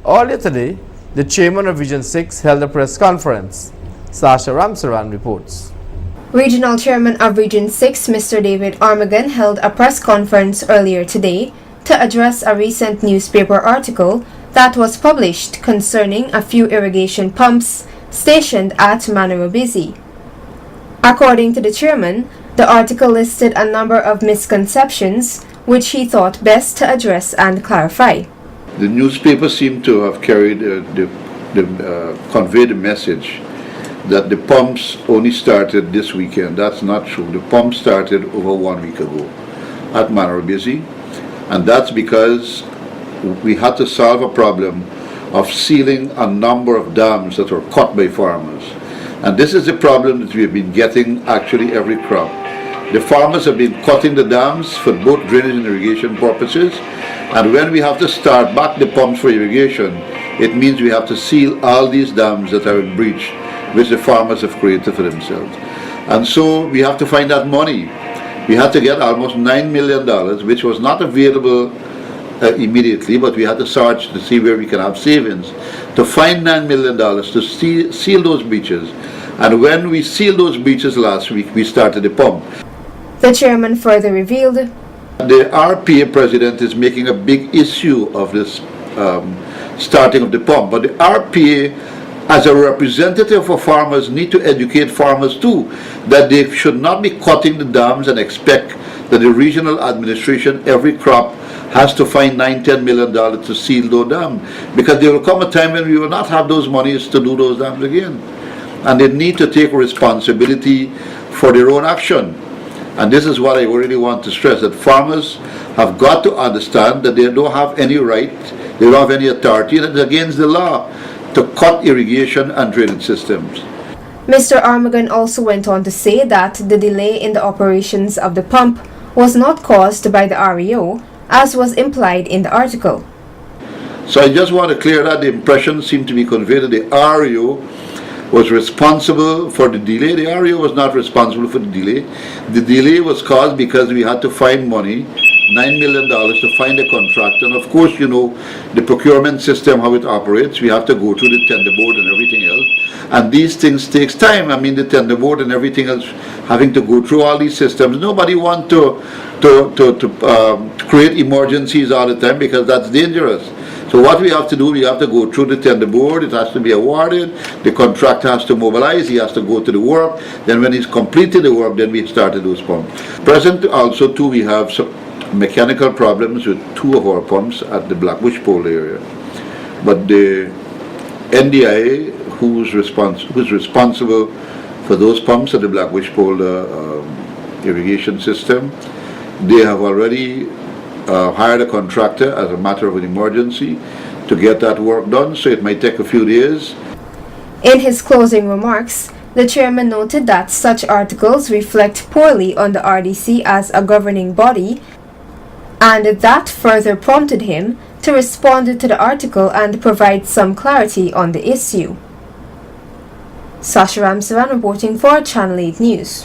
Earlier today, the chairman of Region 6 held a press conference. Sasha Ramsaran reports. Regional Chairman of Region 6, Mr. David Armagon, held a press conference earlier today to address a recent newspaper article that was published concerning a few irrigation pumps stationed at Manarobisi. According to the chairman, the article listed a number of misconceptions which he thought best to address and clarify. The newspaper seemed to have conveyed the message that the pumps only started this weekend. That's not true. The pumps started over 1 week ago at Manarobisi, and that's because we had to solve a problem of sealing a number of dams that were cut by farmers. And this is the problem that we have been getting actually every crop. The farmers have been cutting the dams for both drainage and irrigation purposes, and when we have to start back the pumps for irrigation, it means we have to seal all these dams that are in breach, which the farmers have created for themselves. And so we have to find that money. We had to get almost $9 million, which was not available immediately, but we had to search to see where we can have savings to find $9 million to seal those breaches. And when we sealed those breaches last week, we started the pump. The chairman further revealed, the RPA president is making a big issue of this starting of the pump, but the RPA as a representative for farmers need to educate farmers too, that they should not be cutting the dams and expect that the regional administration every crop has to find $9-10 million to seal those dams, because there will come a time when we will not have those monies to do those dams again, and they need to take responsibility for their own action. And this is what I really want to stress, that farmers have got to understand that they don't have any right, they don't have any authority, and it's against the law to cut irrigation and drainage systems. Mr. Armagon also went on to say that the delay in the operations of the pump was not caused by the REO, as was implied in the article. So I just want to clear that the impression seemed to be conveyed that the REO was responsible for the delay. The REO was not responsible for the delay. The delay was caused because we had to find money, $9 million to find a contractor. And of course, you know, the procurement system, how it operates, we have to go through the tender board and everything else. And these things takes time. I mean, the tender board and everything else, having to go through all these systems. Nobody wants to create emergencies all the time, because that's dangerous. So what we have to do, we have to go through the tender board, it has to be awarded, the contractor has to mobilize, he has to go to the work, then when he's completed the work, then we started those pumps. Present also too, we have some mechanical problems with 2 of our pumps at the Blackbush Pole area. But the NDIA, who's responsible for those pumps at the Blackbush Pole irrigation system, they have already hired a contractor as a matter of an emergency to get that work done, so it might take a few days. In his closing remarks, the chairman noted that such articles reflect poorly on the RDC as a governing body, and that further prompted him to respond to the article and provide some clarity on the issue. Sasha Ramsaran reporting for Channel 8 News.